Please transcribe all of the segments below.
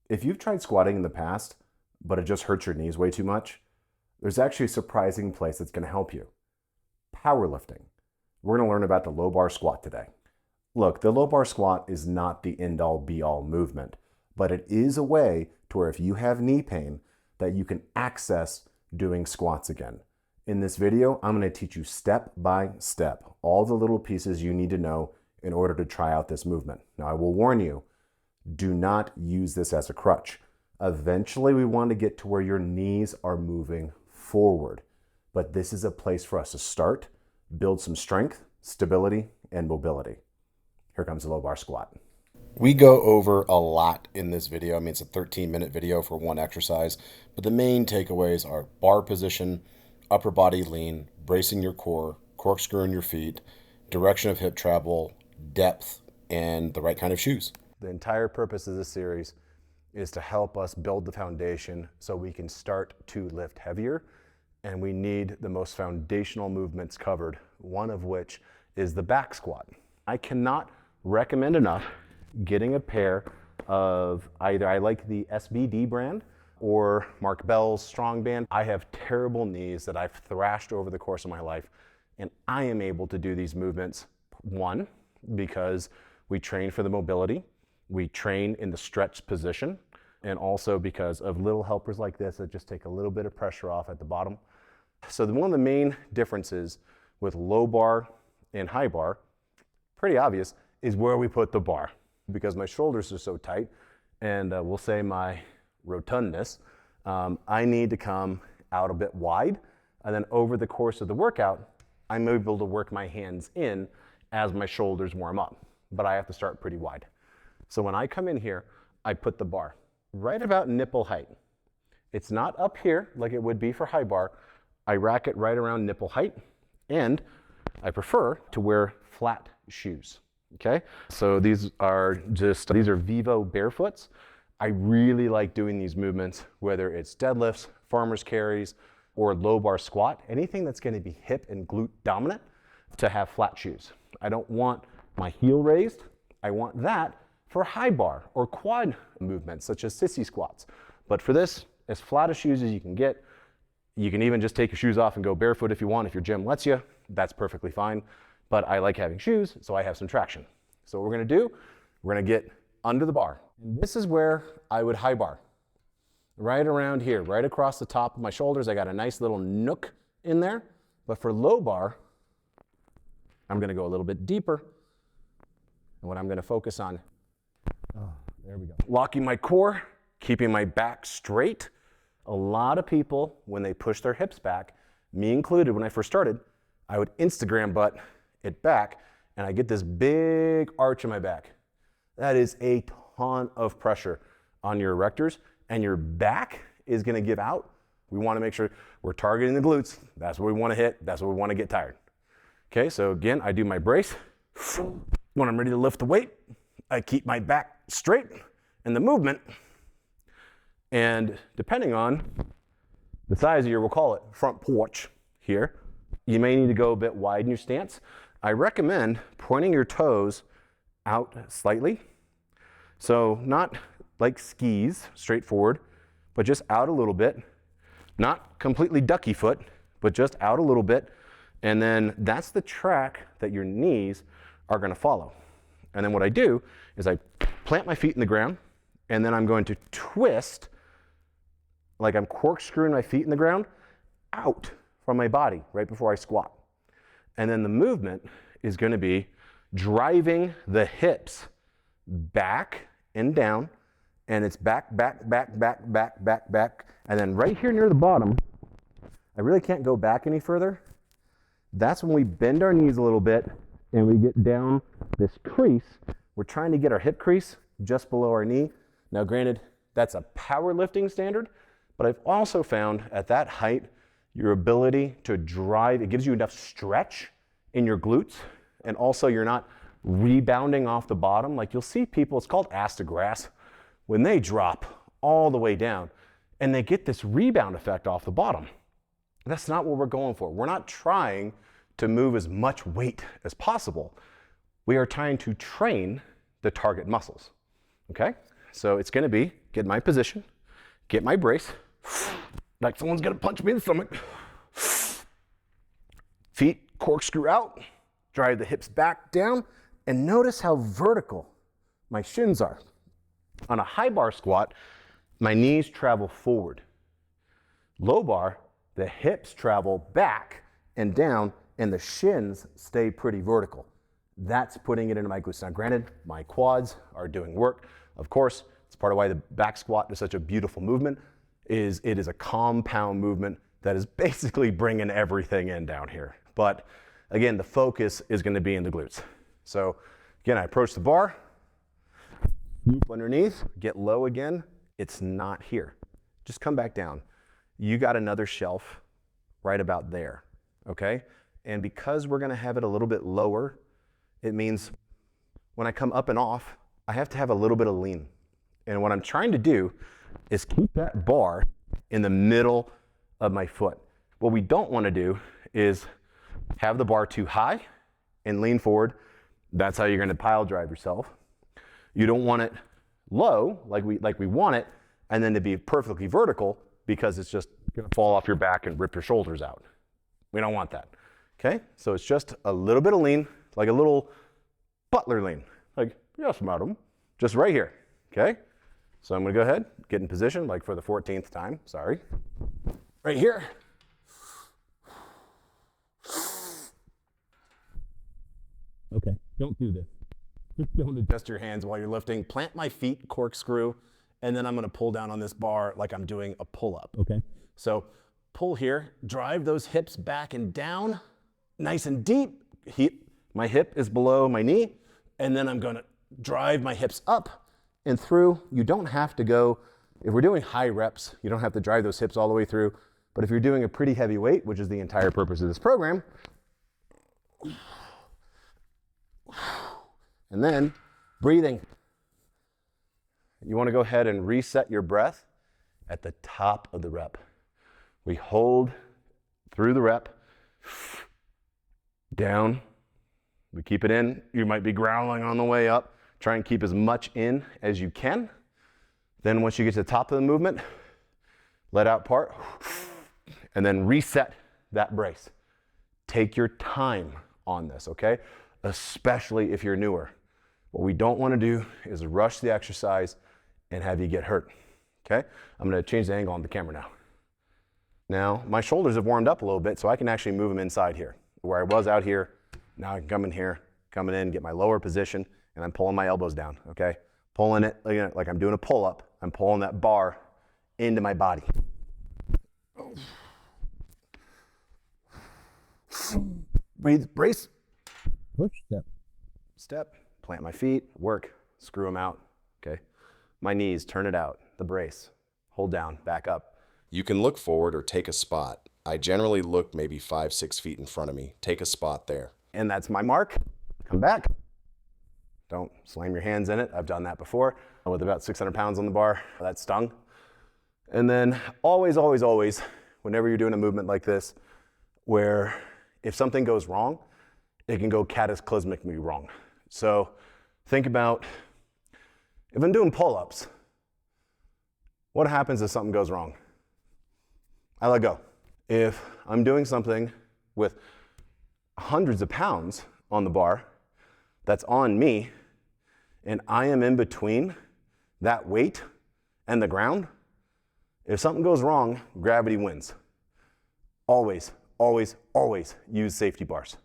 If you've tried squatting in the past, but it just hurts your knees way too much, there's actually a surprising place that's going to help you. Powerlifting. We're going to learn about the low bar squat today. Look, the low bar squat is not the end-all be-all movement, but it is a way to where if you have knee pain, that you can access doing squats again. In this video, I'm going to teach you step by step all the little pieces you need to know in order to try out this movement. Now, I will warn you, do not use this as a crutch. Eventually, we want to get to where your knees are moving forward, but this is a place for us to start, build some strength, stability, and mobility. Here comes the low bar squat. We go over a lot in this video. I mean, it's a 13-minute video for one exercise, but the main takeaways are bar position, upper body lean, bracing your core, corkscrewing your feet, direction of hip travel, depth, and the right kind of shoes. The entire purpose of this series is to help us build the foundation so we can start to lift heavier, and we need the most foundational movements covered, one of which is the back squat. I cannot recommend enough getting a pair of either, I like the SBD brand or Mark Bell's Strong Band. I have terrible knees that I've thrashed over the course of my life, and I am able to do these movements, one, because we train for the mobility, we train in the stretch position, and also because of little helpers like this that just take a little bit of pressure off at the bottom. So one of the main differences with low bar and high bar, pretty obvious, is where we put the bar. Because my shoulders are so tight, and we'll say my rotundness, I need to come out a bit wide, and then over the course of the workout, I'm able to work my hands in as my shoulders warm up, but I have to start pretty wide. So when I come in here, I put the bar right about nipple height. It's not up here like it would be for high bar. I rack it right around nipple height, and I prefer to wear flat shoes. Okay, so these are Vivo barefoots. I really like doing these movements, whether it's deadlifts, farmer's carries, or low bar squat, anything that's going to be hip and glute dominant, to have flat shoes. I don't want my heel raised. I want that for high bar or quad movements such as sissy squats. But for this, as flat a shoes as you can get. You can even just take your shoes off and go barefoot if you want, if your gym lets you. That's perfectly fine. But I like having shoes, so I have some traction. So what we're gonna do, we're gonna get under the bar. And this is where I would high bar. Right around here, right across the top of my shoulders. I got a nice little nook in there. But for low bar, I'm gonna go a little bit deeper. And what I'm gonna focus on, there we go. Locking my core, keeping my back straight. A lot of people, when they push their hips back, me included when I first started, I would Instagram butt it back, and I get this big arch in my back. That is a ton of pressure on your erectors, and your back is gonna give out. We wanna make sure we're targeting the glutes. That's what we wanna hit. That's what we wanna get tired. Okay, so again, I do my brace. When I'm ready to lift the weight, I keep my back straight in the movement. And depending on the size of your, we'll call it front porch here, you may need to go a bit wide in your stance. I recommend pointing your toes out slightly. So not like skis, straight forward, but just out a little bit. Not completely ducky foot, but just out a little bit. And then that's the track that your knees are gonna follow. And then what I do is I plant my feet in the ground, and then I'm going to twist like I'm corkscrewing my feet in the ground out from my body right before I squat. And then the movement is going to be driving the hips back and down, and it's back, back, back, back, back, back, back. And then right here near the bottom, I really can't go back any further. That's when we bend our knees a little bit and we get down this crease. We're trying to get our hip crease just below our knee. Now granted, that's a powerlifting standard, but I've also found at that height, your ability to drive, it gives you enough stretch in your glutes, and also you're not rebounding off the bottom. Like you'll see people, it's called ass to grass, when they drop all the way down and they get this rebound effect off the bottom. That's not what we're going for. We're not trying to move as much weight as possible. We are trying to train the target muscles, okay? So it's gonna be, get my position, get my brace, like someone's gonna punch me in the stomach. Feet corkscrew out, drive the hips back down, and notice how vertical my shins are. On a high bar squat, my knees travel forward. Low bar, the hips travel back and down, and the shins stay pretty vertical. That's putting it into my glutes. Now granted, my quads are doing work. Of course, it's part of why the back squat is such a beautiful movement, is it is a compound movement that is basically bringing everything in down here. But again, the focus is gonna be in the glutes. So again, I approach the bar, loop underneath, get low again. It's not here. Just come back down. You got another shelf right about there, okay? And because we're gonna have it a little bit lower, it means when I come up and off, I have to have a little bit of lean. And what I'm trying to do is keep that bar in the middle of my foot. What we don't wanna do is have the bar too high and lean forward. That's how you're gonna pile drive yourself. You don't want it low, like we want it, and then to be perfectly vertical, because it's just gonna fall off your back and rip your shoulders out. We don't want that, okay? So it's just a little bit of lean, like a little butler lean. Like, yes, madam, just right here, okay? So I'm gonna go ahead, get in position, like for the 14th time, sorry. Right here. Okay, don't do this. Just don't adjust your hands while you're lifting. Plant my feet, corkscrew, and then I'm gonna pull down on this bar like I'm doing a pull-up. Okay. So pull here, drive those hips back and down, nice and deep. My hip is below my knee, and then I'm gonna drive my hips up and through. You don't have to go, if we're doing high reps, you don't have to drive those hips all the way through. But if you're doing a pretty heavy weight, which is the entire purpose of this program, and then breathing. You want to go ahead and reset your breath at the top of the rep. We hold through the rep, down, we keep it in. You might be growling on the way up. Try and keep as much in as you can. Then once you get to the top of the movement, let out part, and then reset that brace. Take your time on this, okay? Especially if you're newer. What we don't want to do is rush the exercise and have you get hurt, okay? I'm going to change the angle on the camera now. Now, my shoulders have warmed up a little bit, so I can actually move them inside here. Where I was out here, now I can come in here, coming in, get my lower position, and I'm pulling my elbows down, okay? Pulling it like I'm doing a pull-up. I'm pulling that bar into my body. Breathe, brace. Push, step. Step, plant my feet, work, screw them out, okay? My knees, turn it out, the brace, hold down, back up. You can look forward or take a spot. I generally look maybe 5-6 feet in front of me. Take a spot there. And that's my mark. Come back. Don't slam your hands in it. I've done that before with about 600 pounds on the bar. That stung. And then always, always, always, whenever you're doing a movement like this, where if something goes wrong, it can go cataclysmically wrong. So think about, if I'm doing pull-ups, what happens if something goes wrong? I let go. If I'm doing something with hundreds of pounds on the bar that's on me, and I am in between that weight and the ground, if something goes wrong, gravity wins. Always, always, always use safety bars.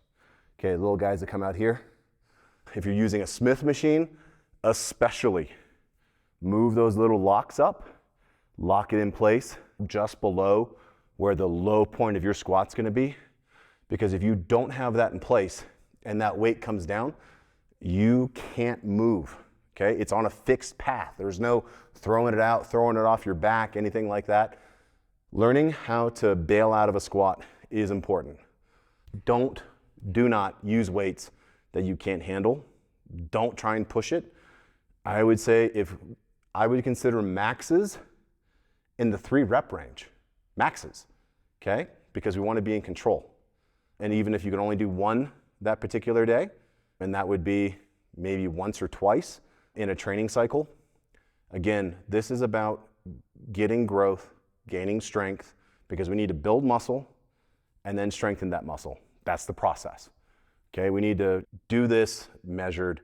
Okay, little guys that come out here. If you're using a Smith machine, especially, move those little locks up, lock it in place just below where the low point of your squat's gonna be. Because if you don't have that in place and that weight comes down, you can't move, okay? It's on a fixed path. There's no throwing it out, throwing it off your back, anything like that. Learning how to bail out of a squat is important. Do not use weights that you can't handle. Don't try and push it. I would say I would consider maxes in the 3 rep range. Maxes, okay? Because we want to be in control. And even if you can only do 1 that particular day, and that would be maybe once or twice in a training cycle, Again, this is about getting growth, gaining strength, because we need to build muscle and then strengthen that muscle. That's the process. Okay, we need to do this measured,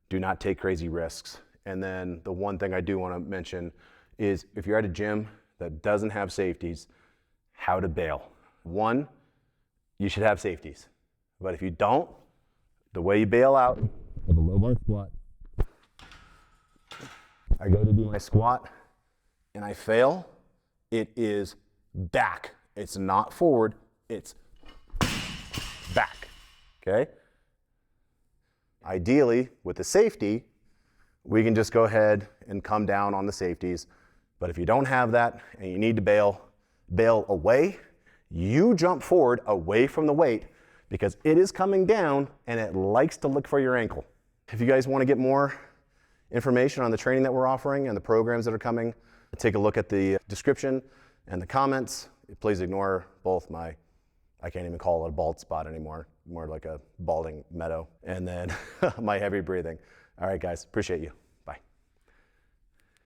do not take crazy risks. And then the one thing I do want to mention is if you're at a gym that doesn't have safeties, how to bail. One, you should have safeties. But if you don't, the way you bail out with a low bar squat, I go to do my squat and I fail, it is back. It's not forward, it's back, okay? Ideally, with the safety, we can just go ahead and come down on the safeties. But if you don't have that and you need to bail away, you jump forward away from the weight because it is coming down and it likes to look for your ankle. If you guys want to get more information on the training that we're offering and the programs that are coming, take a look at the description and the comments. Please ignore both my, I can't even call it a bald spot anymore, more like a balding meadow, and then my heavy breathing. All right, guys, appreciate you.